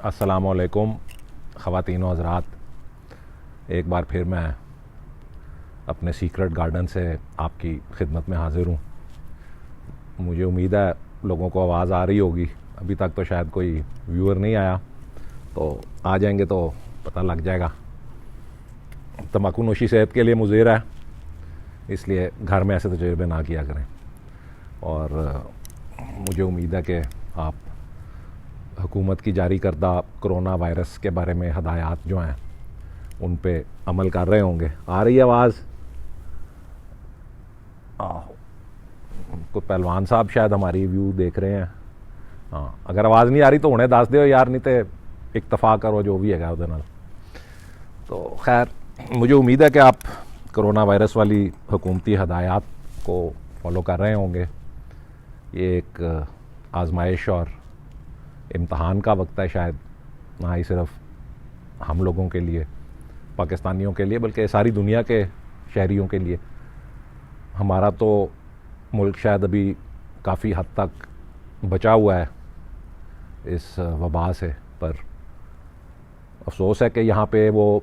अस्सलामुअलैकुम ख़वातीन व हज़रात, एक बार फिर मैं अपने सीक्रेट गार्डन से आपकी खिदमत में हाज़िर हूँ। मुझे उम्मीद है लोगों को आवाज़ आ रही होगी। अभी तक तो शायद कोई व्यूअर नहीं आया, तो आ जाएंगे तो पता लग जाएगा। तंबाकू नोशी सेहत के लिए मुज़र है, इसलिए घर में ऐसे तजुर्बे ना किया करें। और मुझे उम्मीद है कि आप हुकूमत की जारी करदा कोरोना वायरस के बारे में हदायत जो हैं उन पे अमल कर रहे होंगे। आ रही है आवाज़? कोई पहलवान साहब शायद हमारी व्यू देख रहे हैं। हाँ, अगर आवाज़ नहीं आ रही तो उन्हें दस दो यार, नहीं तो इक्तफा करो जो भी है उहदे नाल। तो खैर, मुझे उम्मीद है कि आप कोरोना वायरस वाली हुकूमती हदायत को फॉलो कर रहे होंगे। ये एक आजमाइश और इम्तहान का वक्त है शायद, ना ही सिर्फ हम लोगों के लिए, पाकिस्तानियों के लिए, बल्कि सारी दुनिया के शहरियों के लिए। हमारा तो मुल्क शायद अभी काफ़ी हद तक बचा हुआ है इस वबा से, पर अफसोस है कि यहाँ पे वो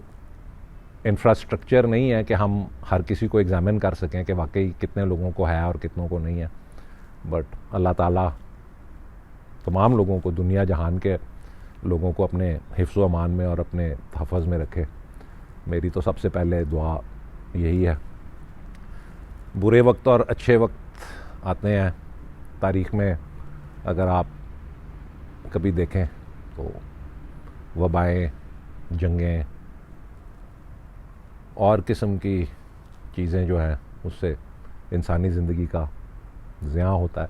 इंफ्रास्ट्रक्चर नहीं है कि हम हर किसी को एग्ज़ामिन कर सकें कि वाकई कितने लोगों को है और कितनों को नहीं है। बट अल्लाह ताला तमाम लोगों को, दुनिया जहान के लोगों को अपने हिफ्ज़ व अमान में और अपने तहफ़्फ़ुज़ में रखे। मेरी तो सबसे पहले दुआ यही है। बुरे वक्त और अच्छे वक्त आते हैं तारीख़ में। अगर आप कभी देखें तो वबाएँ, जंगें और किस्म की चीज़ें जो हैं, उससे इंसानी ज़िंदगी का ज़िया होता है।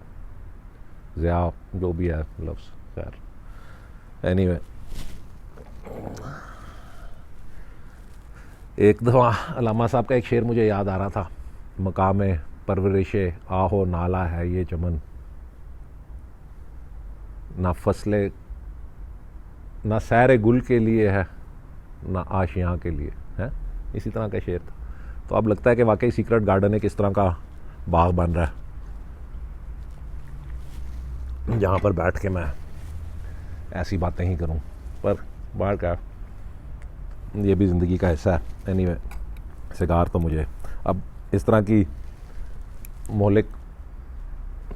ज़िया जो भी है लफ्ज़, खैर एनीवे। एक दफ़ा अल्लामा साहब का एक शेर मुझे याद आ रहा था, मकाम परवरिश आहो नाला है ये चमन, ना फसले ना सैर गुल के लिए है, ना आशियाँ के लिए है। इसी तरह का शेर था। तो अब लगता है कि वाकई सीक्रेट गार्डन एक इस तरह का बाग बन रहा है जहाँ पर बैठ के मैं ऐसी बातें ही करूँ। पर बाहर का ये भी ज़िंदगी का हिस्सा है। एनीवे, सिगार तो मुझे अब इस तरह की मोहलिक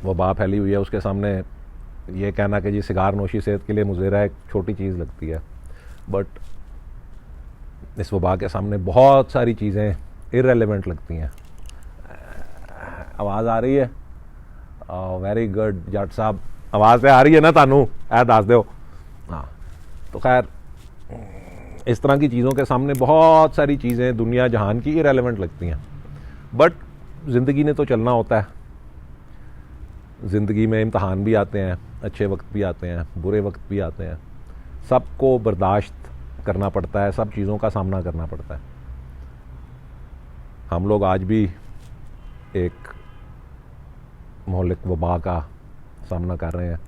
वबा फैली हुई है, उसके सामने ये कहना कि जी सिगार नोशी सेहत के लिए मुज़र है, एक छोटी चीज़ लगती है। बट इस वबा के सामने बहुत सारी चीज़ें इररेलेवेंट लगती हैं। आवाज़ आ रही है? वेरी गुड जट साहब, आवाज़ पे आ रही है ना तानू? ऐ दस दो। हाँ, तो खैर इस तरह की चीज़ों के सामने बहुत सारी चीज़ें दुनिया जहान की इररेलेवेंट लगती हैं। बट ज़िंदगी ने तो चलना होता है। ज़िंदगी में इम्तहान भी आते हैं, अच्छे वक्त भी आते हैं, बुरे वक्त भी आते हैं। सबको बर्दाश्त करना पड़ता है, सब चीज़ों का सामना करना पड़ता है। हम लोग आज भी एक मोहलिक वबा का सामना कर रहे हैं।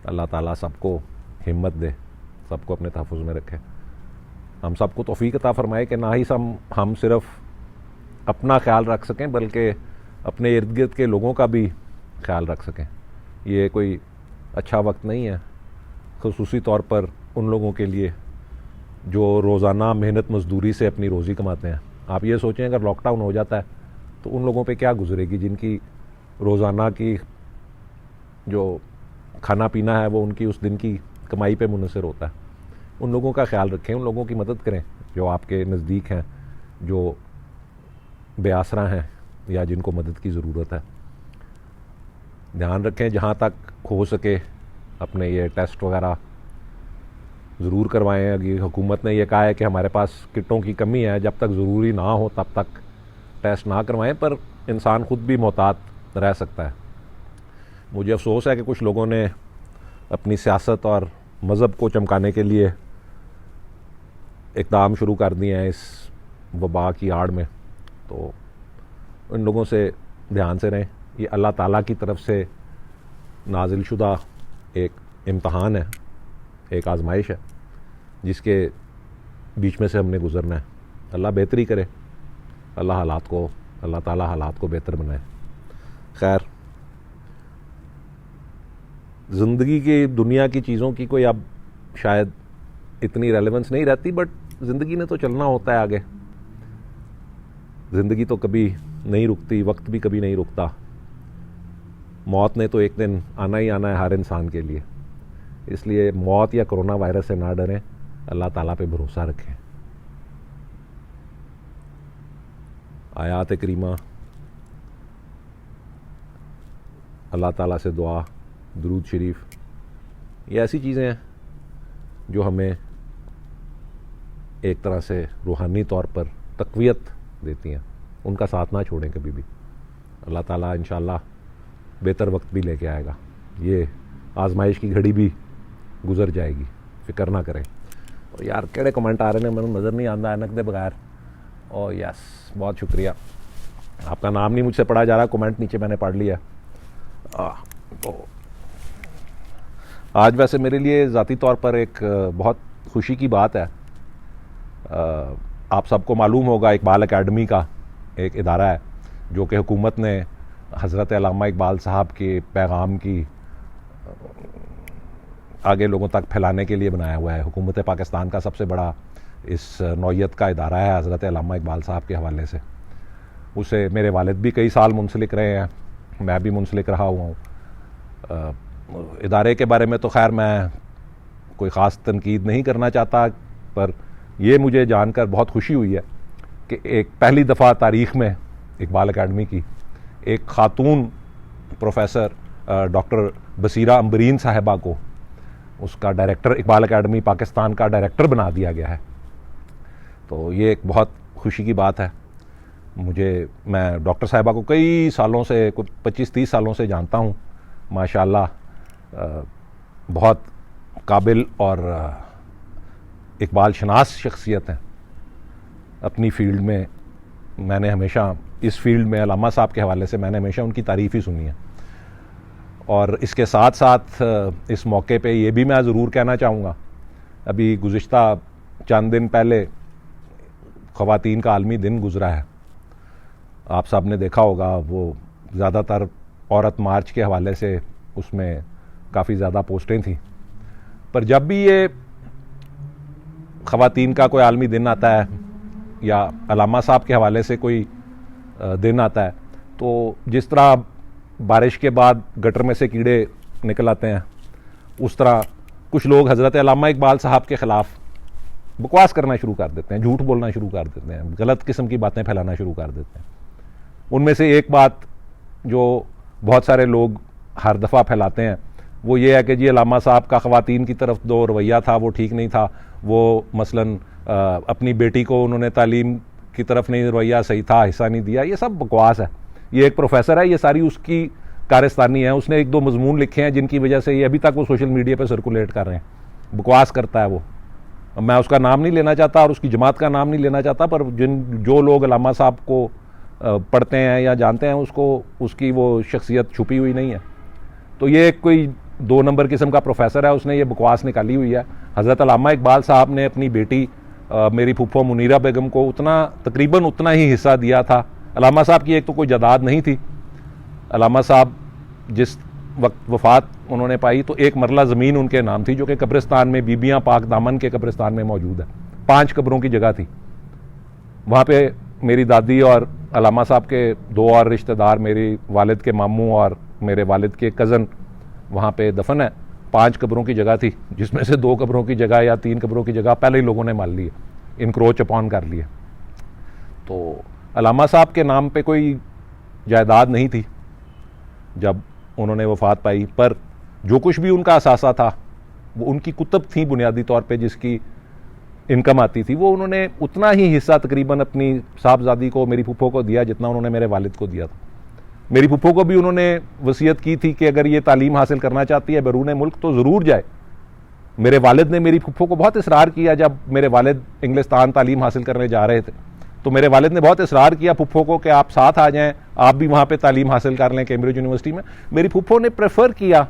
अल्लाह ताला सबको हिम्मत दे, सबको अपने तहफ़्फ़ुज़ में रखे। हम सबको तौफ़ीक अता फ़रमाए कि ना ही हम सिर्फ़ अपना ख्याल रख सकें, बल्कि अपने इर्द गिर्द के लोगों का भी ख्याल रख सकें। ये कोई अच्छा वक्त नहीं है, ख़ुसूसी तौर पर उन लोगों के लिए जो रोज़ाना मेहनत मज़दूरी से अपनी रोज़ी कमाते हैं। आप ये सोचें, अगर लॉकडाउन हो जाता है तो उन लोगों पे क्या गुजरेगी, जिनकी रोज़ाना की जो खाना पीना है वो उनकी उस दिन की कमाई पे मुनहसर होता है। उन लोगों का ख्याल रखें, उन लोगों की मदद करें जो आपके नज़दीक हैं, जो बेआसरा हैं या जिनको मदद की ज़रूरत है। ध्यान रखें, जहाँ तक हो सके अपने ये टेस्ट वगैरह ज़रूर करवाएं। अगर हुकूमत ने यह कहा है कि हमारे पास किटों की कमी है, जब तक ज़रूरी ना हो तब तक टेस्ट ना करवाएं, पर इंसान ख़ुद भी मोहतात रह सकता है। मुझे अफसोस है कि कुछ लोगों ने अपनी सियासत और मज़हब को चमकाने के लिए इक़दाम शुरू कर दिए हैं इस वबा की आड़ में। तो इन लोगों से ध्यान से रहें। ये अल्लाह ताला की तरफ से नाजिल शुदा एक इम्तहान है, एक आजमाइश है, जिसके बीच में से हमने गुज़रना है। अल्लाह बेहतरी करे, अल्लाह ताला हालात को बेहतर बनाए। खैर, ज़िंदगी की दुनिया की चीज़ों की कोई अब शायद इतनी रेलेवेंस नहीं रहती, बट ज़िंदगी ने तो चलना होता है आगे। ज़िंदगी तो कभी नहीं रुकती, वक्त भी कभी नहीं रुकता। मौत ने तो एक दिन आना ही आना है हर इंसान के लिए। इसलिए मौत या कोरोना वायरस से ना डरें, अल्लाह ताला पे भरोसा रखें। आयात करीमा, अल्लाह ताला से दुआ, दुरूद शरीफ, ये ऐसी चीज़ें हैं जो हमें एक तरह से रूहानी तौर पर तक़वियत देती हैं। उनका साथ ना छोड़ें कभी भी। अल्लाह ताला इंशाअल्लाह बेहतर वक्त भी लेके आएगा। ये आजमाइश की घड़ी भी गुजर जाएगी, फिक्र ना करें। और यार केड़े कमेंट आ रहे हैं, मैंने नज़र नहीं आता ऐनक दे बगैर। ओ यस, बहुत शुक्रिया। आपका नाम नहीं मुझसे पढ़ा जा रहा, कमेंट नीचे मैंने पढ़ लिया। तो आज वैसे मेरे लिए ज़ाती तौर पर एक बहुत खुशी की बात है। आप सबको मालूम होगा, इकबाल एकेडमी का एक इदारा है जो कि हुकूमत ने हज़रत अल्लामा इकबाल साहब के पैगाम की आगे लोगों तक फैलाने के लिए बनाया हुआ है। हुकूमत पाकिस्तान का सबसे बड़ा इस नौइयत का इदारा है हज़रत अल्लामा इकबाल साहब के हवाले से। उसे मेरे वालिद भी कई साल मुंसलिक रहे हैं, मैं भी मुंसलिक रहा हुआ हूँ। इदारे के बारे में तो खैर मैं कोई ख़ास तनकीद नहीं करना चाहता, पर यह मुझे जानकर बहुत खुशी हुई है कि एक पहली दफ़ा तारीख़ में इकबाल एकेडमी की एक ख़ातून प्रोफेसर डॉक्टर बसीरा अम्बरीन साहिबा को उसका डायरेक्टर, इकबाल एकेडमी पाकिस्तान का डायरेक्टर बना दिया गया है। तो ये एक बहुत खुशी की बात है। मैं डॉक्टर साहिबा को कई सालों से, कुछ 25-30 सालों से जानता हूँ। माशाल्लाह बहुत काबिल और इकबाल शनास शख्सियत हैं अपनी फ़ील्ड में। मैंने हमेशा इस फील्ड में अल्लामा साहब के हवाले से मैंने हमेशा उनकी तारीफ़ ही सुनी है। और इसके साथ साथ इस मौके पे ये भी मैं ज़रूर कहना चाहूँगा, अभी गुज़िश्ता चंद दिन पहले ख़वातीन का आलमी दिन गुज़रा है। आप सब ने देखा होगा, वो ज़्यादातर औरत मार्च के हवाले से उसमें काफ़ी ज़्यादा पोस्टें थी। पर जब भी ये ख़वातीन का कोई आलमी दिन आता है या अल्लामा साहब के हवाले से कोई दिन आता है, तो जिस तरह बारिश के बाद गटर में से कीड़े निकल आते हैं, उस तरह कुछ लोग हज़रत अल्लामा इकबाल साहब के ख़िलाफ़ बकवास करना शुरू कर देते हैं, झूठ बोलना शुरू कर देते हैं, गलत किस्म की बातें फैलाना शुरू कर देते हैं। उनमें से एक बात जो बहुत सारे लोग हर दफ़ा फैलाते हैं वो ये है कि जी अल्लामा साहब का ख़वातीन की तरफ जो रवैया था वो ठीक नहीं था। वो मसलन अपनी बेटी को उन्होंने तालीम की तरफ नहीं, रवैया सही था, हिस्सा नहीं दिया। ये सब बकवास है। ये एक प्रोफेसर है, ये सारी उसकी कारस्तानी है। उसने 1-2 मजमून लिखे हैं जिनकी वजह से ये अभी तक वो सोशल मीडिया पर सर्कुलेट कर रहे हैं। बकवास करता है वो। मैं उसका नाम नहीं लेना चाहता और उसकी जमात का नाम नहीं लेना चाहता, पर जो लोग अल्लामा साहब को पढ़ते हैं या जानते हैं, उसको उसकी वो शख्सियत छुपी हुई नहीं है। तो ये कोई 2 नंबर किस्म का प्रोफेसर है, उसने ये बकवास निकाली हुई है। हज़रत अल्लामा इकबाल साहब ने अपनी बेटी मेरी फूफो मुनीरा बेगम को तकरीबन उतना ही हिस्सा दिया था। अल्लामा साहब की एक तो कोई जायदाद नहीं थी। अल्लामा साहब जिस वक्त वफ़ात उन्होंने पाई तो एक मरला ज़मीन उनके नाम थी, जो कि कब्रिस्तान में, बीबियाँ पाक दामन के कब्रिस्तान में मौजूद है। 5 कब्रों की जगह थी। वहाँ पे मेरी दादी और अल्लामा साहब के 2 और रिश्तेदार, मेरी वालिद के मामू और मेरे वालिद के कज़न वहाँ पे दफन है। 5 कब्रों की जगह थी, जिसमें से 2 कब्रों की जगह या 3 कब्रों की जगह पहले ही लोगों ने मान ली है, इनक्रोच अपॉन कर लिया। तो अल्लामा साहब के नाम पे कोई जायदाद नहीं थी जब उन्होंने वफ़ात पाई, पर जो कुछ भी उनका असासा था वो उनकी कुतुब थी बुनियादी तौर पे, जिसकी इनकम आती थी, वो उन्होंने उतना ही हिस्सा तकरीबन अपनी साहबजादी को, मेरी फूफो को दिया जितना उन्होंने मेरे वालिद को दिया था। मेरी फूफो को भी उन्होंने वसीयत की थी कि अगर ये तालीम हासिल करना चाहती है बैरून मुल्क तो ज़रूर जाए। मेरे वालिद ने मेरी फूफो को बहुत इसरार किया। जब मेरे वालिद इंग्लिस्तान तालीम हासिल करने जा रहे थे तो मेरे वालिद ने बहुत इसरार किया फूफो को कि आप साथ आ जाएं, आप भी वहाँ पे तालीम हासिल कर लें कैम्ब्रिज यूनिवर्सिटी में। मेरी फूफो ने प्रेफर किया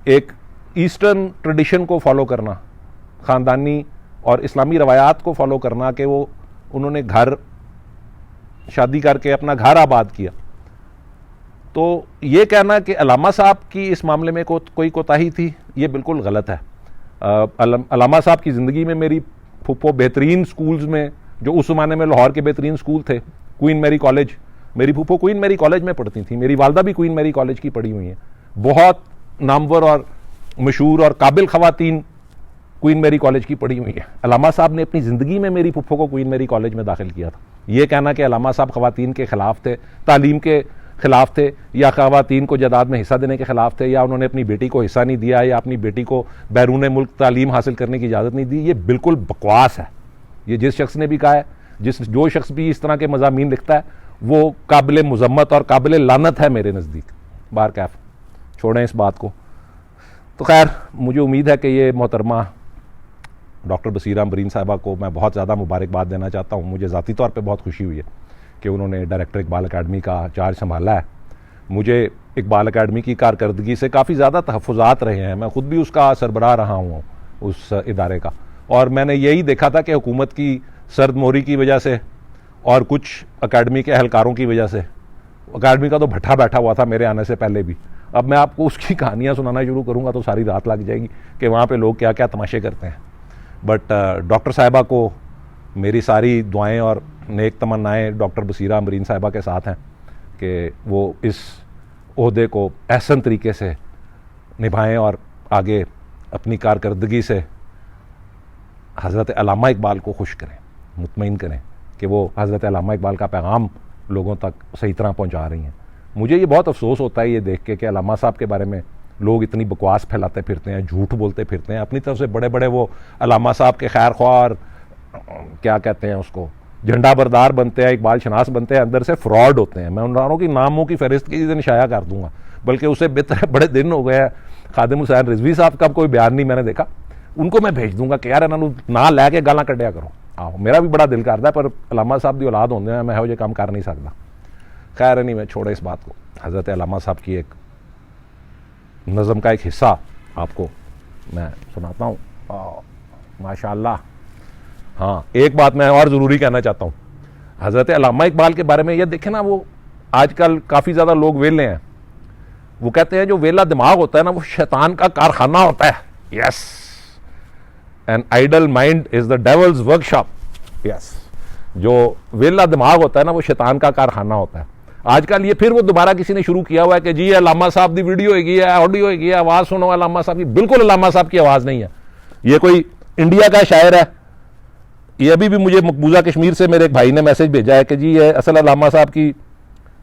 एक ईस्टर्न ट्रेडिशन को फॉलो करना, ख़ानदानी और इस्लामी रवायात को फॉलो करना, कि वो उन्होंने घर शादी करके अपना घर आबाद किया। तो ये कहना कि अल्लामा साहब की इस मामले में कोई कोताही थी, ये बिल्कुल गलत है। अलामा साहब की ज़िंदगी में मेरी फूफो बेहतरीन स्कूल्स में, जो उस ज़माने में लाहौर के बेहतरीन स्कूल थे, क्वीन मैरी कॉलेज, मेरी फूफो क्वीन मैरी कॉलेज में पढ़ती थी, मेरी वालदा भी क्वीन मैरी कॉलेज की पढ़ी हुई हैं। बहुत नामवर और मशहूर और काबिल ख़वातीन क्वीन मैरी कॉलेज की पढ़ी हुई है। अलामा साहब ने अपनी ज़िंदगी में मेरी फुफ्फो को क्वीन मैरी कॉलेज में दाखिल किया था। ये कहना कि अलामा साहब ख़वातीन के ख़िलाफ़ थे, तालीम के ख़िलाफ़ थे, या ख़वातीन को जायदाद में हिस्सा देने के ख़िलाफ़ थे, या उन्होंने अपनी बेटी को हिस्सा नहीं दिया, या अपनी बेटी को बैरून मुल्क तालीम हासिल करने की इजाज़त नहीं दी, ये बिल्कुल बकवास है। ये जिस शख्स ने भी कहा है, जो शख्स भी इस तरह के मज़ामीन लिखता है, वो काबिल मुज़म्मत और काबिल लानत है मेरे नज़दीक। बार कैफ छोड़ें इस बात को। तो खैर, मुझे उम्मीद है कि ये मोहतरमा डॉक्टर बसीरा अम्बरीन साहिबा को मैं बहुत ज़्यादा मुबारकबाद देना चाहता हूँ। मुझे ज़ाती तौर पे बहुत खुशी हुई है कि उन्होंने डायरेक्टर इकबाल अकाडमी का चार्ज संभाला है। मुझे इकबाल अकाडमी की कारकर्दगी से काफ़ी ज़्यादा तहफ़्फ़ुज़ात रहे हैं। मैं ख़ुद भी उसका सरबराह रहा हूँ उस इदारे का, और मैंने यही देखा था कि हुकूमत की सर्द मोहरी की वजह से और कुछ अकाडमी के अहलकारों की वजह से अकाडमी का तो भट्ठा बैठा हुआ था मेरे आने से पहले भी। अब मैं आपको उसकी कहानियाँ सुनाना शुरू करूँगा तो सारी रात लग जाएगी कि वहाँ पे लोग क्या क्या तमाशे करते हैं। बट डॉक्टर साहिबा को मेरी सारी दुआएं और नेक तमन्नाएं डॉक्टर बसीरा अम्बरीन साहिबा के साथ हैं कि वो इस ओहदे को एहसन तरीके से निभाएं और आगे अपनी कारकर्दगी से हज़रत अल्लामा इकबाल को खुश करें, मुतमईन करें कि वो हज़रत अल्लामा इकबाल का पैगाम लोगों तक सही तरह पहुंचा रही हैं। मुझे ये बहुत अफसोस होता है ये देख के कि अल्लामा साहब के बारे में लोग इतनी बकवास फैलाते फिरते हैं, झूठ बोलते फिरते हैं, अपनी तरफ से बड़े बड़े वो अल्लामा साहब के खैर ख्वाह और क्या कहते हैं उसको, झंडा बरदार बनते हैं, इकबाल शनास बनते हैं, अंदर से फ्रॉड होते हैं। मैं उन लोगों की नामों की फहरिस्त किसी दिन शाया कर दूंगा, बल्कि उसे बेहतर बड़े दिन हो गए हैं। खादिम हुसैन रिजवी साहब का कोई बयान नहीं मैंने देखा, उनको मैं भेज दूंगा कि यार इन्होंने ना लैके गालां कड्डिया करो। आओ, मेरा भी बड़ा दिल करता है, पर अल्लामा साहब की औलाद होंगे हैं, मैं हो काम कर नहीं सकता। खैर नहीं, मैं छोड़े इस बात को। हज़रत अल्लामा साहब की एक नज़म का एक हिस्सा आपको मैं सुनाता हूँ। माशाअल्लाह। हाँ, एक बात मैं और ज़रूरी कहना चाहता हूँ हज़रत अल्लामा इकबाल के बारे में। ये देखें ना, वो आजकल काफ़ी ज़्यादा लोग वेले हैं। वो कहते हैं जो वेला दिमाग होता है ना, वो शैतान का कारखाना होता है। Yes, an idle mind is the devil's workshop. Yes, जो वेला दिमाग होता है ना, वो शैतान का कारखाना होता है। आजकल ये फिर वो दोबारा किसी ने शुरू किया हुआ है कि जी अल्लामा साहब की वीडियो हैगी है, ऑडियो हैगी है, आवाज़ सुनो अल्लामा साहब की। बिल्कुल अल्लामा साहब की आवाज़ नहीं है। ये कोई इंडिया का शायर है। ये अभी भी मुझे मकबूजा कश्मीर से मेरे एक भाई ने मैसेज भेजा है कि जी ये असल अल्लामा साहब की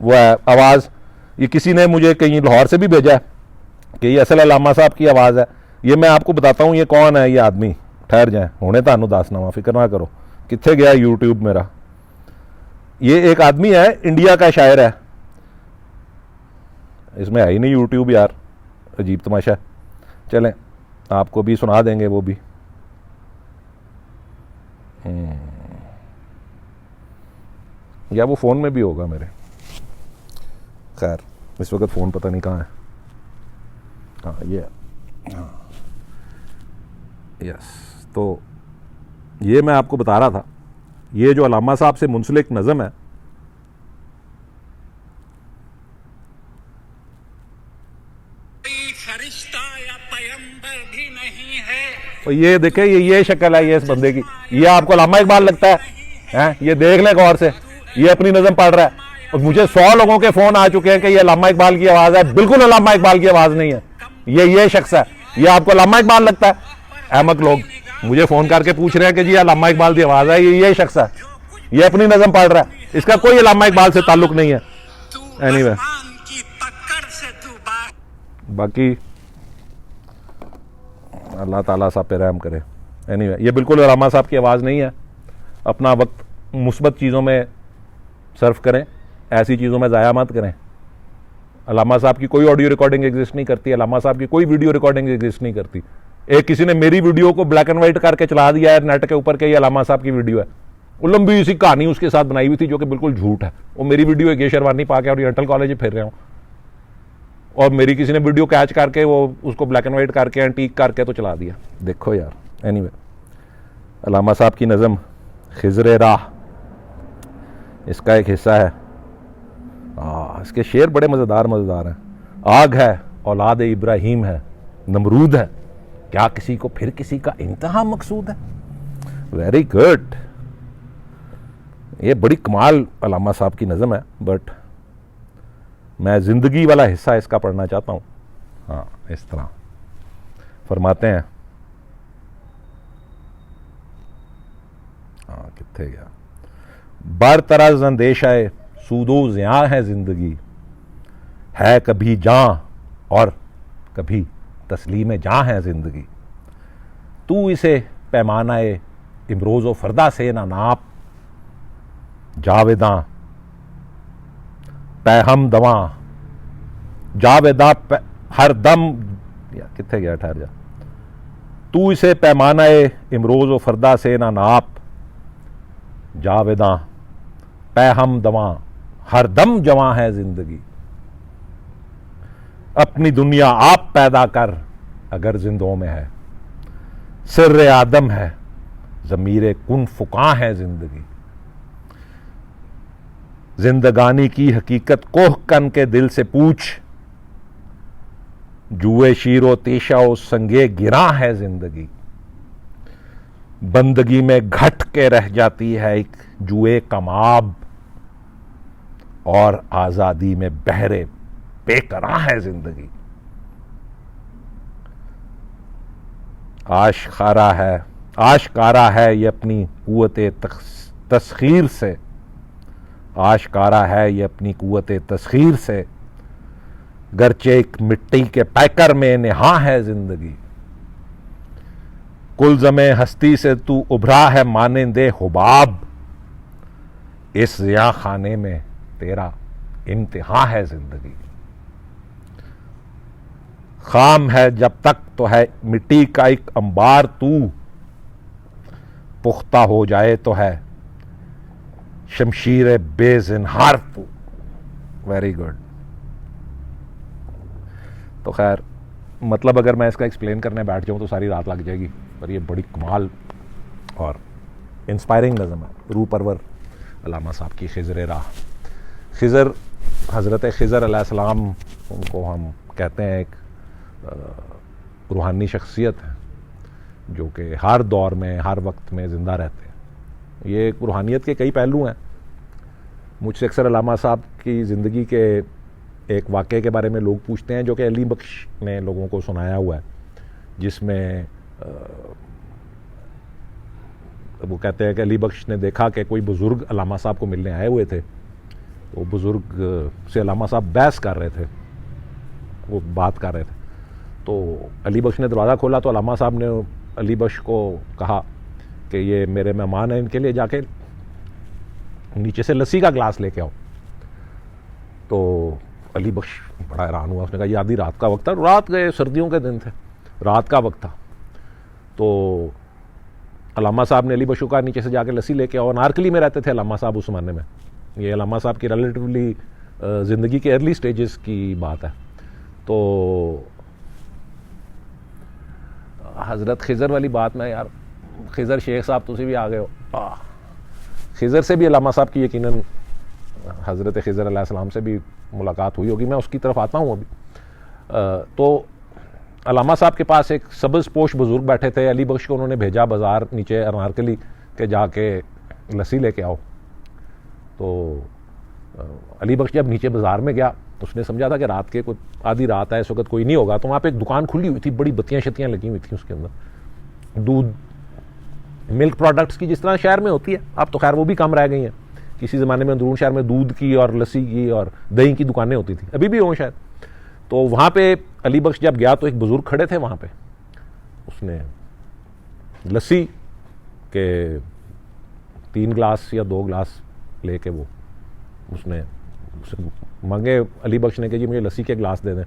वो है आवाज़। ये किसी ने मुझे कहीं लाहौर से भी भेजा है कि ये असल अल्लामा साहब की आवाज़ है। ये मैं आपको बताता हूँ ये कौन है। ये आदमी, ठहर जाए, होने तानू दसना वा, फिक्र ना करो। कितने गया यूट्यूब मेरा। ये एक आदमी है, इंडिया का शायर है। इसमें है ही नहीं यूट्यूब यार, अजीब तमाशा। चलें, आपको भी सुना देंगे वो भी। या वो फ़ोन में भी होगा मेरे। खैर, इस वक्त फ़ोन पता नहीं कहाँ है। हाँ, ये हाँ, यस। तो ये मैं आपको बता रहा था, ये जो अल्लामा साहब से मुंसलिक नज़म है, तो ये देखे, ये शक्ल है ये इस बंदे की। ये आपको अल्लामा इकबाल लगता है? हैं? ये देख ले गौर से, ये अपनी नज़म पढ़ रहा है। और मुझे 100 लोगों के फ़ोन आ चुके हैं कि ये अल्लामा इकबाल की आवाज़ है। बिल्कुल अल्लामा इकबाल की आवाज़ नहीं है। ये शख्स है। ये आपको अल्लामा इकबाल लगता है? अहमक लोग मुझे फ़ोन करके पूछ रहे हैं कि जी अल्लामा इकबाल की आवाज़ है। ये शख्स है, ये अपनी नज़म पढ़ रहा है। इसका कोई अल्लामा इकबाल से ताल्लुक़ नहीं है। एनीवे, बाकी अल्लाह ताला साहब पे रहम करे। एनीवे, ये बिल्कुल अल्लामा साहब की आवाज़ नहीं है। अपना वक्त मुस्बत चीज़ों में सर्फ करें, ऐसी चीज़ों में ज़ाया मत करें। अल्लामा साहब की कोई ऑडियो रिकॉर्डिंग एग्जिस्ट नहीं करती। अल्लामा साहब की कोई वीडियो रिकॉर्डिंग एग्जिस्ट नहीं करती। एक किसी ने मेरी वीडियो को ब्लैक एंड वाइट करके चला दिया है नेट के ऊपर के ये अल्लामा साहब की वीडियो है। वो लंबी सी कहानी उसके साथ बनाई हुई थी जो कि बिल्कुल झूठ है। वो मेरी वीडियो है, शेरवानी पा के ओरिएंटल कॉलेज में फिर रहे हूँ, और मेरी किसी ने वीडियो कैच करके वो उसको ब्लैक एंड वाइट करके एंटीक करके तो चला दिया। देखो यार। एनीवे, अल्लामा साहब की नज़म खिज़र राह, इसका एक हिस्सा है। इसके शेर बड़े मज़ेदार हैं। आग है, औलाद इब्राहीम है, नमरूद है, क्या किसी को फिर किसी का इंतहा मकसूद है? Very good. ये बड़ी कमाल अल्लामा साहब की नज़म है, बट मैं ज़िंदगी वाला हिस्सा इसका पढ़ना चाहता हूँ। हाँ, इस तरह फरमाते हैं। हाँ, कितने गया। बर तरज अंदेशाए सूदो ज़िया है ज़िंदगी, है कभी जां और कभी तस्लीम जां है ज़िंदगी। तू इसे पैमानाए इमरोज़ व फरदा से ना नाप, जावेदां पैहम दवा जावेदा हर दम, या कितने गया, ठहर जा। तू इसे पैमानाए इमरोज़ व फरदा से ना नाप, जावेदा पैहम दवा हर दम जवां है ज़िंदगी। अपनी दुनिया आप पैदा कर अगर जिंदों में है, सिर्र आदम है ज़मीरे कुन फुका है ज़िंदगी। जिंदगानी की हकीकत कोह कन के दिल से पूछ, जुए शीरो तीशा ओ संगे गिरा है ज़िंदगी। बंदगी में घट के रह जाती है एक जुए कमाब, और आज़ादी में बहरे बेकरां है ज़िंदगी। आशकारा है ये अपनी कुव्वते तस्खीर से, आशकारा है ये अपनी कुव्वते तस्खीर से, गरचे एक मिट्टी के पैकर में निहा है ज़िंदगी। कुलज़मे हस्ती से तू उभरा है मानिंदे हुबाब, इस ज़िया खाने में तेरा इम्तिहा है ज़िंदगी। खाम है जब तक तो है मिट्टी का एक अंबार तू, पुख्ता हो जाए तो है शमशीर बेज़िन्हार तू। Very good. तो खैर, मतलब अगर मैं इसका एक्सप्लेन करने बैठ जाऊं तो सारी रात लग जाएगी, पर ये बड़ी कमाल और इंस्पायरिंग नज़म है। रूह परवर अल्लामा साहब की खिज़र राह। खिज़र, हज़रत खिज़र अलैहिस्सलाम, उनको हम कहते हैं एक रूहानी शख्सियत है जो कि हर दौर में हर वक्त में ज़िंदा रहते हैं। ये रूहानियत के कई पहलू हैं। मुझसे अक्सर अल्लामा साहब की ज़िंदगी के एक वाक़े के बारे में लोग पूछते हैं, जो कि अली बख्श ने लोगों को सुनाया हुआ है, जिसमें वो कहते हैं कि अली बख्श ने देखा कि कोई बुज़ुर्ग अल्लामा साहब को मिलने आए हुए थे। वो बुज़ुर्ग से अल्लामा साहब बहस कर रहे थे, वो बात कर रहे थे। तो अली बख्श ने दरवाज़ा खोला तो अल्लामा साहब ने अली बख्श को कहा कि ये मेरे मेहमान हैं, इनके लिए जाके नीचे से लस्सी का गिलास लेके आओ। तो अली बख्श बड़ा हैरान हुआ। उसने कहा ये आधी रात का वक्त था, रात गए, सर्दियों के दिन थे, रात का वक्त था। तो अल्लामा साहब ने अली बख्श को कहा नीचे से जाके लस्सी लेके आओ। नारकली में रहते थे अल्लामा साहब उस ज़माने में। ये अल्लामा साहब की रिलेटिवली ज़िंदगी के अर्ली स्टेजेस की बात है। तो हज़रत खिज़र वाली बात में, यार खिज़र शेख साहब तुसी भी आ गए हो। खिज़र से भी अल्लामा साहब की यकीनन हज़रत खिज़र अलैहिस्सलाम से भी मुलाकात हुई होगी, मैं उसकी तरफ आता हूँ अभी। तो अल्लामा साहब के पास एक सब्ज़ पोश बुज़ुर्ग बैठे थे। अली बख्श को उन्होंने भेजा बाज़ार नीचे अनारकली के जाके लस्सी लेके आओ। तो अली बख्श जब नीचे बाज़ार में गया तो उसने समझा था कि रात के कोई आधी रात है, इस वक्त कोई नहीं होगा। तो वहाँ पे एक दुकान खुली हुई थी, बड़ी बत्तियाँ शत्तियाँ लगी हुई थी उसके अंदर, दूध मिल्क प्रोडक्ट्स की, जिस तरह शहर में होती है। अब तो खैर वो भी कम रह गई हैं। किसी ज़माने में अंदरून शहर में दूध की और लस्सी की और दही की दुकानें होती थी, अभी भी हों शायद। तो वहाँ पे अली बख्श जब गया तो एक बुज़ुर्ग खड़े थे वहाँ पे। उसने लस्सी के 3 गिलास या 2 गिलास लेके वो उसने मांगे। अली बख्श ने कहा जी मुझे लस्सी के गिलास दे दें।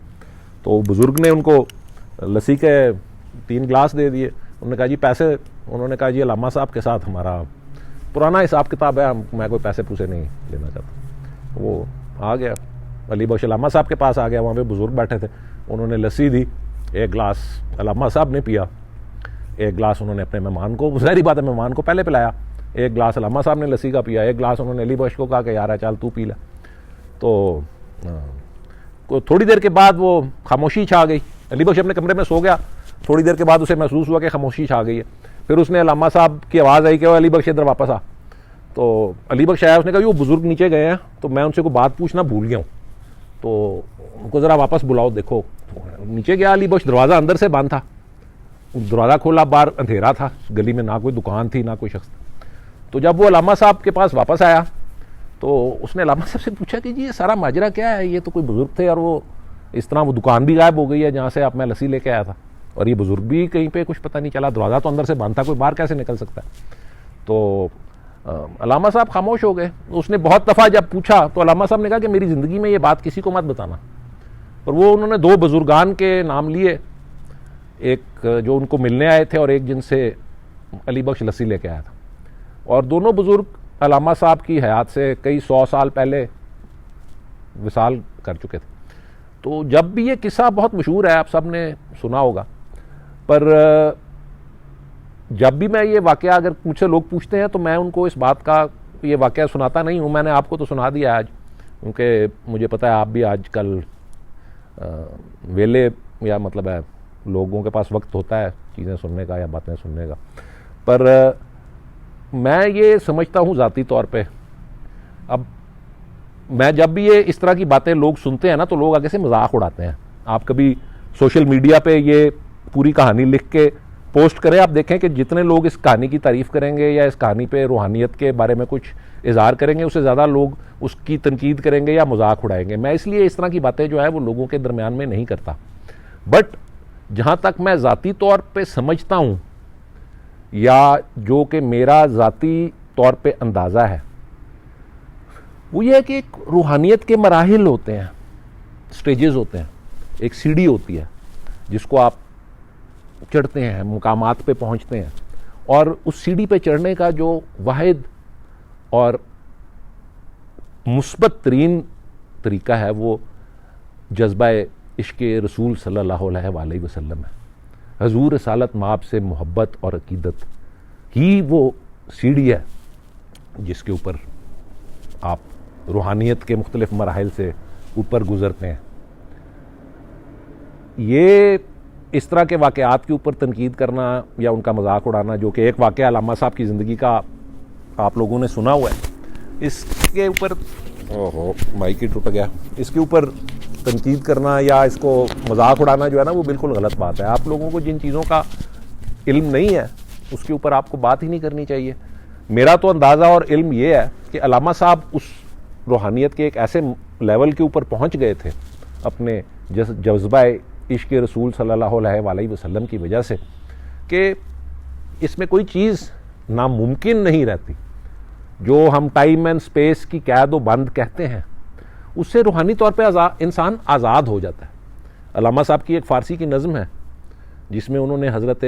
तो बुज़ुर्ग ने उनको लस्सी के 3 गिलास दे दिए। उन्होंने कहा जी पैसे, उन्होंने कहा जी अल्लामा साहब के साथ हमारा पुराना हिसाब किताब है, मैं कोई पैसे पूसे नहीं लेना चाहता। वो आ गया, अली बख्श अल्लामा साहब के पास आ गया। वहाँ पे बुज़ुर्ग बैठे थे, उन्होंने लस्सी दी, 1 गिलास अल्लामा साहब ने पिया, 1 गिलास उन्होंने अपने मेहमान को, ज़ाहिर बात है मेहमान को पहले पिलाया, 1 गिलास अल्लामा साहब ने लस्सी का पिया, 1 गिलास उन्होंने अली बख्श को कहा कि यार चल तू पी ले। तो थोड़ी देर के बाद वो खामोशी छा गई। अली बख्श अपने कमरे में सो गया। थोड़ी देर के बाद उसे महसूस हुआ कि खामोशी छा गई है। फिर उसने अलामा साहब की आवाज़ आई कि अली बख्श इधर वापस आ। तो अली बख्श आया, उसने कहा वो बुज़ुर्ग नीचे गए हैं, तो मैं उनसे कोई बात पूछना भूल गया हूँ, तो उनको ज़रा वापस बुलाओ देखो। तो नीचे गया अली बख्श, दरवाज़ा अंदर से बंद था, दरवाज़ा खोला, बाहर अंधेरा था, गली में ना कोई दुकान थी ना कोई शख्स। तो जब वो अलामा साहब के पास वापस आया तो उसने अलामा साहब से पूछा कि जी ये सारा माजरा क्या है, ये तो कोई बुज़ुर्ग थे और वो इस तरह वो दुकान भी गायब हो गई है जहाँ से आप मैं लस्सी लेके आया था, और ये बुज़ुर्ग भी कहीं पे कुछ पता नहीं चला, दरवाज़ा तो अंदर से बंद था, कोई बाहर कैसे निकल सकता है। तो अलामा साहब खामोश हो गए। उसने बहुत दफ़ा जब पूछा तो अलामा साहब ने कहा कि मेरी ज़िंदगी में ये बात किसी को मत बताना। और वो उन्होंने दो बुजुर्गान के नाम लिए, एक जो उनको मिलने आए थे और एक जिनसे अली बख्श लस्सी लेके आया था, और दोनों बुज़ुर्ग अलामा साहब की हयात से कई 100 साल पहले विसाल कर चुके थे। तो जब भी ये किस्सा बहुत मशहूर है, आप सब ने सुना होगा, पर जब भी मैं ये वाक़या अगर मुझसे लोग पूछते हैं तो मैं उनको इस बात का ये वाक़या सुनाता नहीं हूँ। मैंने आपको तो सुना दिया आज, क्योंकि मुझे पता है आप भी आजकल वेले या मतलब है लोगों के पास वक्त होता है चीज़ें सुनने का या बातें सुनने का। पर मैं ये समझता हूँ ज़ाती तौर पे, अब मैं जब भी ये इस तरह की बातें लोग सुनते हैं ना तो लोग आगे से मजाक उड़ाते हैं। आप कभी सोशल मीडिया पे ये पूरी कहानी लिख के पोस्ट करें, आप देखें कि जितने लोग इस कहानी की तारीफ़ करेंगे या इस कहानी पे रूहानियत के बारे में कुछ इजहार करेंगे, उससे ज़्यादा लोग उसकी तनकीद करेंगे या मजाक उड़ाएंगे। मैं इसलिए इस तरह की बातें जो है वो लोगों के दरमियान में नहीं करता। बट जहाँ तक मैं ज़ाती तौर पे समझता हूँ या जो कि मेरा ज़ाती तौर पे अंदाज़ा है, वो ये है कि एक रूहानियत के मराहिल होते हैं, स्टेजेस होते हैं। एक सीढ़ी होती है जिसको आप चढ़ते हैं, मुकामात पे पहुंचते हैं, और उस सीढ़ी पे चढ़ने का जो वाहिद और मुस्बत तरीन तरीका है वो जज्बा इश्क़ रसूल सल्लल्लाहु अलैहि वसल्लम है। हजूर रसालत माब से मोहब्बत और अकीदत ही वो सीढ़ी है जिसके ऊपर आप रूहानियत के मुख्तलिफ मराहिल से ऊपर गुजरते हैं। ये इस तरह के वाक़यात के ऊपर तनकीद करना या उनका मजाक उड़ाना, जो कि एक वाक़या अलामा साहब की ज़िंदगी का आप लोगों ने सुना हुआ है, इसके ऊपर ओहो माइक ही टूट गया, इसके ऊपर तनकीद करना या इसको मजाक उड़ाना जो है ना वो बिल्कुल गलत बात है। आप लोगों को जिन चीज़ों का इल्म नहीं है उसके ऊपर आपको बात ही नहीं करनी चाहिए। मेरा तो अंदाज़ा और इल्म ये है कि अलामा साहब उस रूहानियत के एक ऐसे लेवल के ऊपर पहुँच गए थे अपने जज्बा इश्क़ रसूल सल्लल्लाहु अलैहि वसल्लम की वजह से कि इसमें कोई चीज़ नामुमकिन नहीं रहती। जो हम टाइम एंड स्पेस की कैद व बंद कहते हैं, उससे रूहानी तौर पे इंसान आज़ाद हो जाता है। अलामा साहब की एक फ़ारसी की नज़म है जिसमें उन्होंने हज़रत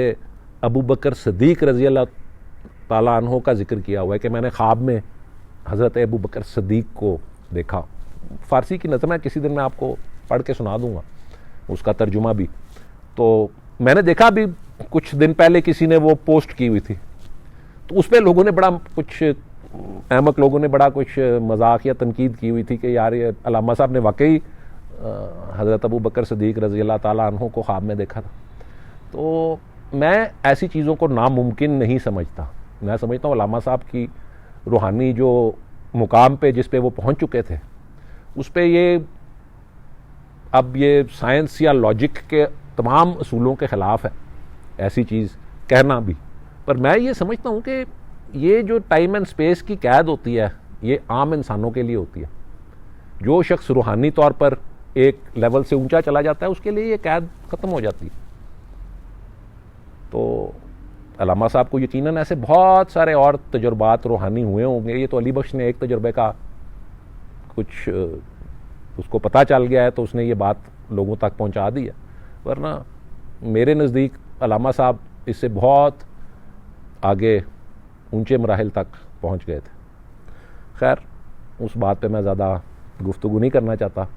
अबू बकर सदीक़ रज़ी अल्लाह ताला अन्हो का जिक्र किया हुआ है कि मैंने ख्वाब में हज़रत अबू बकर सदीक़ को देखा। फ़ारसी की नज़म है, किसी दिन मैं आपको पढ़ के सुना दूँगा उसका तर्जुमा भी। तो मैंने देखा अभी कुछ दिन पहले किसी ने वो पोस्ट की हुई थी, तो उस पर लोगों ने बड़ा कुछ अहमक लोगों ने बड़ा कुछ मजाक या तनकीद की हुई थी कि यार ये अलामा साहब ने वाकई हज़रत अबू बकर सदीक़ रज़ी अल्लाह ताला अन्हु को ख्वाब में देखा था। तो मैं ऐसी चीज़ों को नामुमकिन नहीं समझता। मैं समझता हूँ अलामा साहब की रूहानी जो मुकाम पे जिस पे वो पहुँच चुके थे उस पे ये अब ये साइंस या लॉजिक के तमाम असूलों के ख़िलाफ़ है ऐसी चीज़ कहना भी। पर मैं ये समझता हूँ कि ये जो टाइम एंड स्पेस की कैद होती है ये आम इंसानों के लिए होती है। जो शख्स रूहानी तौर पर एक लेवल से ऊंचा चला जाता है उसके लिए ये कैद ख़त्म हो जाती है। तो अलामा साहब को यकीनन ऐसे बहुत सारे और तजुर्बात रूहानी हुए होंगे। ये तो अली बख्श ने एक तजुर्बे का कुछ उसको पता चल गया है तो उसने ये बात लोगों तक पहुंचा दी है, वरना मेरे नज़दीक अलामा साहब इससे बहुत आगे ऊंचे मराहिल तक पहुंच गए थे। खैर उस बात पे मैं ज़्यादा गुफ्तगू नहीं करना चाहता।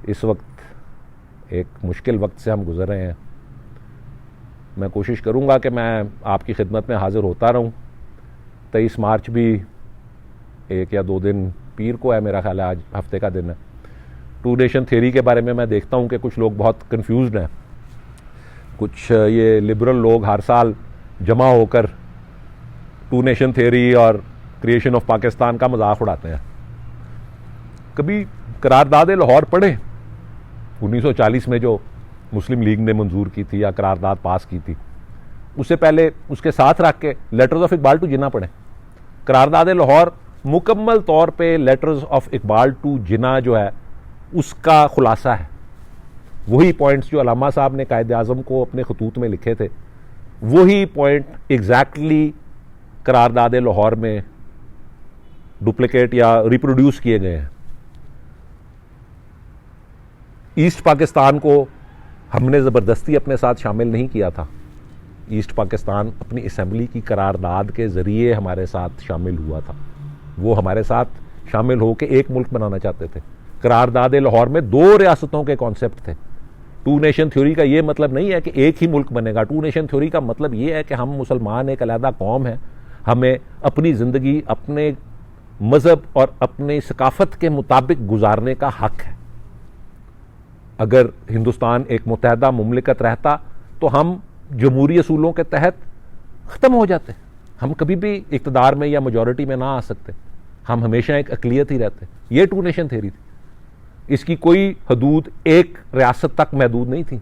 इस वक्त एक मुश्किल वक्त से हम गुज़र रहे हैं। मैं कोशिश करूंगा कि मैं आपकी खिदमत में हाज़िर होता रहूं। 23 मार्च भी 1 या 2 दिन पीर को है, मेरा ख्याल है आज हफ्ते का दिन है। 2 नेशन थ्योरी के बारे में मैं देखता हूं कि कुछ लोग बहुत कंफ्यूज्ड हैं। कुछ ये लिबरल लोग हर साल जमा होकर टू नेशन थ्योरी और क्रिएशन ऑफ पाकिस्तान का मजाक उड़ाते हैं। कभी करारदाद लाहौर पढ़े 1940 में जो मुस्लिम लीग ने मंजूर की थी या करारदाद पास की थी, उससे पहले उसके साथ रख के लेटर्स ऑफ इकबाल टू जिन्ना पढ़े। करारदाद लाहौर मुकम्मल तौर पे लेटर्स ऑफ इकबाल टू जिन्ना जो है उसका खुलासा है। वही पॉइंट्स जो अलामा साहब ने कायद आज़म को अपने खतूत में लिखे थे, वही पॉइंट एग्जैक्टली करारदाद लाहौर में डुप्लीकेट या रिप्रोड्यूस किए गए हैं। ईस्ट पाकिस्तान को हमने ज़बरदस्ती अपने साथ शामिल नहीं किया था। ईस्ट पाकिस्तान अपनी असेंबली की करारदाद के ज़रिए हमारे साथ शामिल हुआ था। वो हमारे साथ शामिल होकर एक मुल्क बनाना चाहते थे। करारदाद लाहौर में 2 रियासतों के कॉन्सेप्ट थे। टू नेशन थ्योरी का ये मतलब नहीं है कि एक ही मुल्क बनेगा। टू नेशन थ्योरी का मतलब ये है कि हम मुसलमान एक अलहदा कौम है, हमें अपनी ज़िंदगी अपने मज़हब और अपनी सकाफ़त के मुताबिक गुजारने का हक है। अगर हिंदुस्तान एक मुत्तहदा मुमलिकत रहता तो हम जमहूरी असूलों के तहत ख़त्म हो जाते। हम कभी भी इक़्तिदार में या मेजॉरिटी में ना आ सकते। हम हमेशा एक अक़लियत ही रहते। ये टू नेशन थ्योरी थी। इसकी कोई हदूद एक रियासत तक महदूद नहीं थी।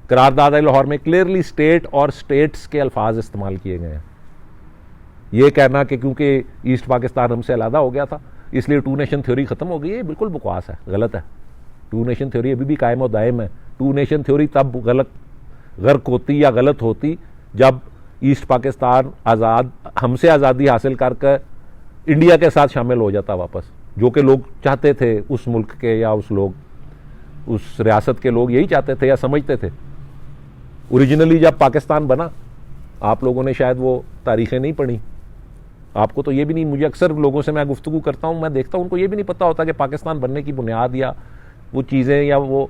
करारदाद लाहौर में क्लियरली स्टेट और स्टेट्स के अल्फाज इस्तेमाल किए गए हैं। ये कहना कि क्योंकि ईस्ट पाकिस्तान हमसे अलहदा हो गया था इसलिए टू नेशन थ्योरी ख़त्म हो गई, ये बिल्कुल बकवास है, गलत है। टू नेशन थ्योरी अभी भी कायम और दायम है। टू नेशन थ्योरी तब गर्क होती या गलत होती जब ईस्ट पाकिस्तान आज़ाद हमसे आज़ादी हासिल कर इंडिया के साथ शामिल हो जाता वापस, जो कि लोग चाहते थे। उस मुल्क के या उस रियासत के लोग यही चाहते थे या समझते थे। ओरिजिनली जब पाकिस्तान बना, आप लोगों ने शायद वो तारीखें नहीं पढ़ी, आपको तो ये भी नहीं, मुझे अक्सर लोगों से मैं गुफ्तगू करता हूँ, मैं देखता हूँ उनको ये भी नहीं पता होता कि पाकिस्तान बनने की बुनियाद या वो चीज़ें या वो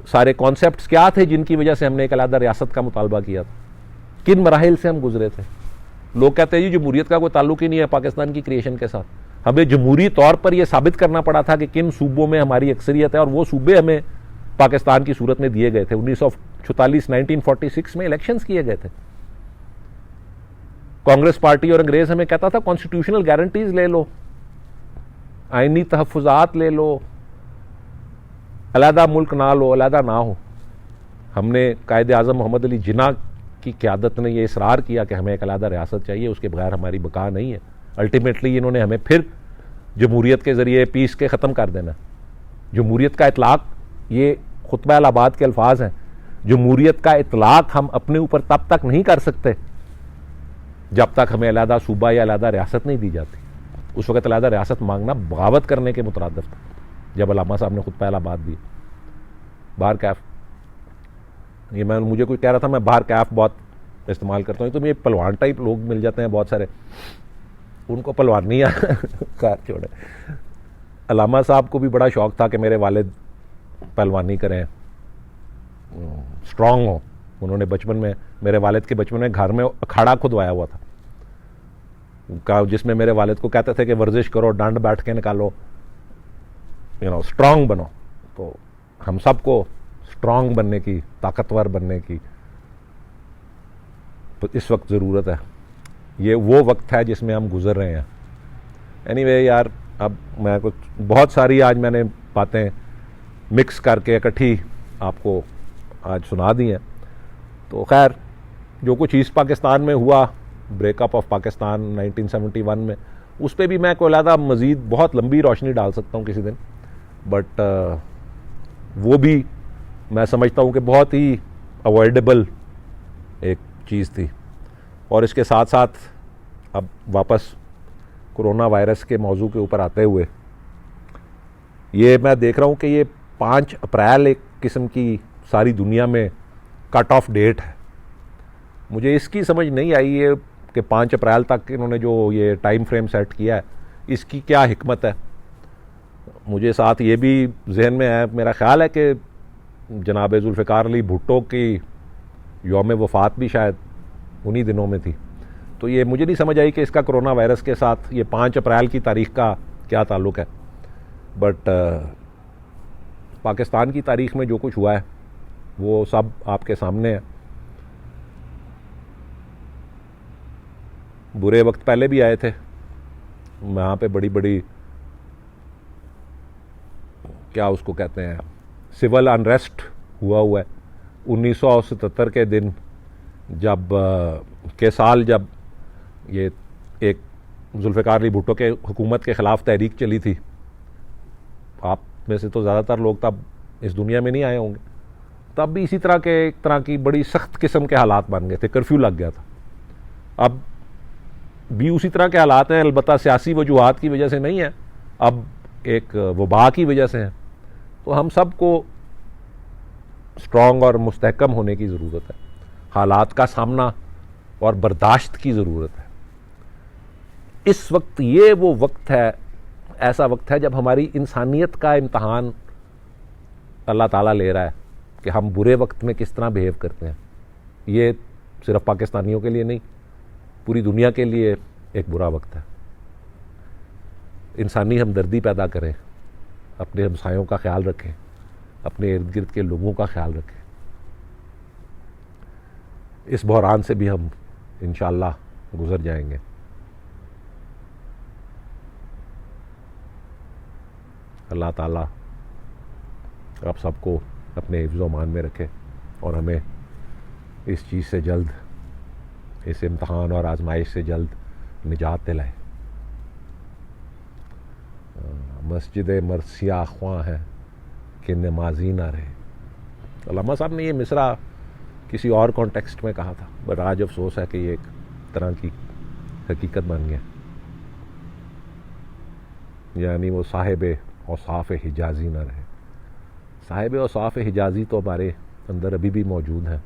सारे कॉन्सेप्ट्स क्या थे जिनकी वजह से हमने एक अलग रियासत का मुतालबा किया था, किन मराहिल से हम गुजरे थे। लोग कहते हैं जी जमहूरियत का कोई ताल्लुक ही नहीं है पाकिस्तान की क्रिएशन के साथ। हमें जमहूरी तौर पर यह साबित करना पड़ा था कि किन सूबों में हमारी अक्सरियत है, और वो सूबे हमें पाकिस्तान की सूरत में दिए गए थे। 1946 में इलेक्शंस किए गए थे। कांग्रेस पार्टी और अंग्रेज हमें कहता था कॉन्स्टिट्यूशनल गारंटीज ले लो, आईनी तहफ़्फ़ुज़ात ले लो, अलहदा मुल्क ना लो, अलहदा ना हो। हमने कायद आज़म मोहम्मद अली जिन्ना की क़यादत ने यह इसरार किया कि हमें एक अलहदा रियासत चाहिए, उसके बगैर हमारी बका नहीं है। अल्टीमेटली इन्होंने हमें फिर जमहूरियत के ज़रिए पीस के ख़त्म कर देना। जमहूरियत का इतलाक़, ये खुतबा अल-आबाद के अल्फाज हैं, जमहूरियत का इतलाक़ हम अपने ऊपर तब तक नहीं कर सकते जब तक हमें अलहदा सूबा या अलहदा रियासत नहीं दी जाती। उस वक़्त अलहदा रियासत मांगना बगावत करने के मुतरादिफ था। जब अल्लामा साहब ने खुतबा अल-आबाद दी, बाहर कैफ, ये मुझे कोई कह रहा था मैं बाहर कैफ बहुत इस्तेमाल करता हूँ, तो ये पहलवान टाइप लोग मिल जाते हैं बहुत सारे, उनको पहलवान नहीं आ खैर छोड़े। अल्लामा साहब को भी बड़ा शौक़ था कि मेरे वालिद पहलवानी करें, स्ट्रांग हो। उन्होंने बचपन में, मेरे वालिद के बचपन में घर में अखाड़ा खुदवाया हुआ था, जिसमें मेरे वालिद को कहते थे कि वर्जिश करो, डंड बैठ के निकालो, स्ट्रांग बनो। तो हम सबको स्ट्रांग बनने की, ताकतवर बनने की तो इस वक्त ज़रूरत है। ये वो वक्त है जिसमें हम गुजर रहे हैं। एनीवे यार, अब मैं कुछ बहुत सारी आज मैंने बातें मिक्स करके इकट्ठी आपको आज सुना दी हैं। तो खैर, जो कुछ ईस्ट पाकिस्तान में हुआ, ब्रेकअप ऑफ पाकिस्तान 1971 में, उस पर भी मैं कोई अलहदा मज़ीद बहुत लंबी रोशनी डाल सकता हूँ किसी दिन, बट वो भी मैं समझता हूँ कि बहुत ही अवॉइडेबल एक चीज़ थी। और इसके साथ साथ अब वापस कोरोना वायरस के मौजू के ऊपर आते हुए, ये मैं देख रहा हूँ कि ये 5 अप्रैल एक किस्म की सारी दुनिया में कट ऑफ डेट है। मुझे इसकी समझ नहीं आई है कि 5 अप्रैल तक इन्होंने जो ये टाइम फ्रेम सेट किया है, इसकी क्या हिकमत है। मुझे साथ ये भी जहन में है, मेरा ख़्याल है कि जनाब जुल्फ़िकार अली भुट्टो की यौम वफ़ात भी शायद उन्हीं दिनों में थी। तो ये मुझे नहीं समझ आई कि इसका कोरोना वायरस के साथ ये 5 अप्रैल की तारीख़ का क्या ताल्लुक़ है। बट पाकिस्तान की तारीख़ में जो कुछ हुआ है वो सब आपके सामने है। बुरे वक्त पहले भी आए थे, वहाँ पे बड़ी बड़ी क्या उसको कहते हैं, सिविल अनरेस्ट हुआ है। 1977 के दिन जब के साल जब ये एक जुल्फ़िकार अली भुट्टो के हुकूमत के ख़िलाफ़ तहरीक चली थी, आप में से तो ज़्यादातर लोग तब इस दुनिया में नहीं आए होंगे, तब भी इसी तरह के एक तरह की बड़ी सख्त किस्म के हालात बन गए थे, कर्फ्यू लग गया था। अब भी उसी तरह के हालात हैं, अलबत्ता सियासी वजूहात की वजह से नहीं है, अब एक वबा की वजह से है। तो हम सबको स्ट्रॉन्ग और मुस्तहकम होने की ज़रूरत है, हालात का सामना और बर्दाश्त की ज़रूरत है। इस वक्त ये वो वक्त है, ऐसा वक्त है जब हमारी इंसानियत का इम्तहान अल्लाह ताला ले रहा है कि हम बुरे वक्त में किस तरह बिहेव करते हैं। ये सिर्फ पाकिस्तानियों के लिए नहीं, पूरी दुनिया के लिए एक बुरा वक्त है। इंसानी हमदर्दी पैदा करें, अपने हमसायों का ख्याल रखें, अपने इर्द गिर्द के लोगों का ख्याल रखें। इस बहरान से भी हम इंशाअल्लाह गुजर जाएंगे। अल्लाह ताला आप सबको अपने हिफ्ज़ व मान में रखे और हमें इस चीज़ से जल्द, इस इम्तहान और आजमाइश से जल्द निजात दिलाए। मस्जिद मरसिया ख्वां है कि नमाजी ना रहे। अल्लामा साहब ने ये मिसरा किसी और कॉन्टेक्स्ट में कहा था, बट आज अफसोस है कि ये एक तरह की हकीकत बन गया। यानी वो साहिब औसाफ हिजाजी ना रहे। साहिब औसाफ हिजाजी तो हमारे अंदर अभी भी मौजूद हैं।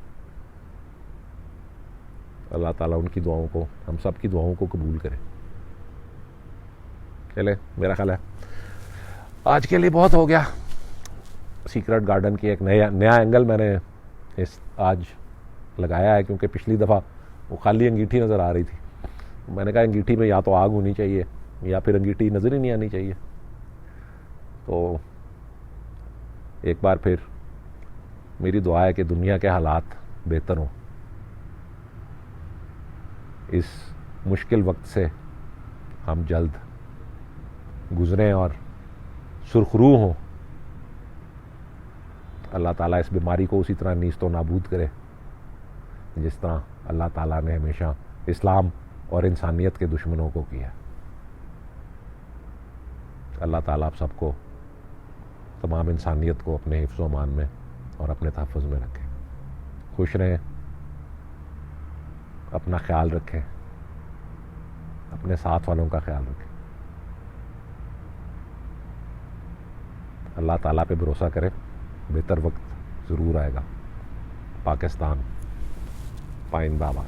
अल्लाह ताला उनकी दुआओं को, हम सब की दुआओं को कबूल करे। चले, मेरा ख्याल है आज के लिए बहुत हो गया। सीक्रेट गार्डन की एक नया एंगल मैंने इस आज लगाया है, क्योंकि पिछली दफ़ा वो खाली अंगीठी नज़र आ रही थी। मैंने कहा अंगीठी में या तो आग होनी चाहिए या फिर अंगीठी नज़र ही नहीं आनी चाहिए। तो एक बार फिर मेरी दुआ है कि दुनिया के हालात बेहतर हों, इस मुश्किल वक्त से हम जल्द गुज़रें और सुरखरू हों। अल्लाह ताला इस बीमारी को उसी तरह नीस्त व नाबूद करे जिस तरह अल्लाह ताला ने हमेशा इस्लाम और इंसानियत के दुश्मनों को किया। अल्लाह ताला आप सबको, तमाम इंसानियत को अपने हिफ्ज़ व मान में और अपने तहफ़्फ़ुज़ में रखें। खुश रहें, अपना ख्याल रखें, अपने साथ वालों का ख्याल रखें। अल्लाह ताला पे भरोसा करें, बेहतर वक्त ज़रूर आएगा। पाकिस्तान पाइन बाबा।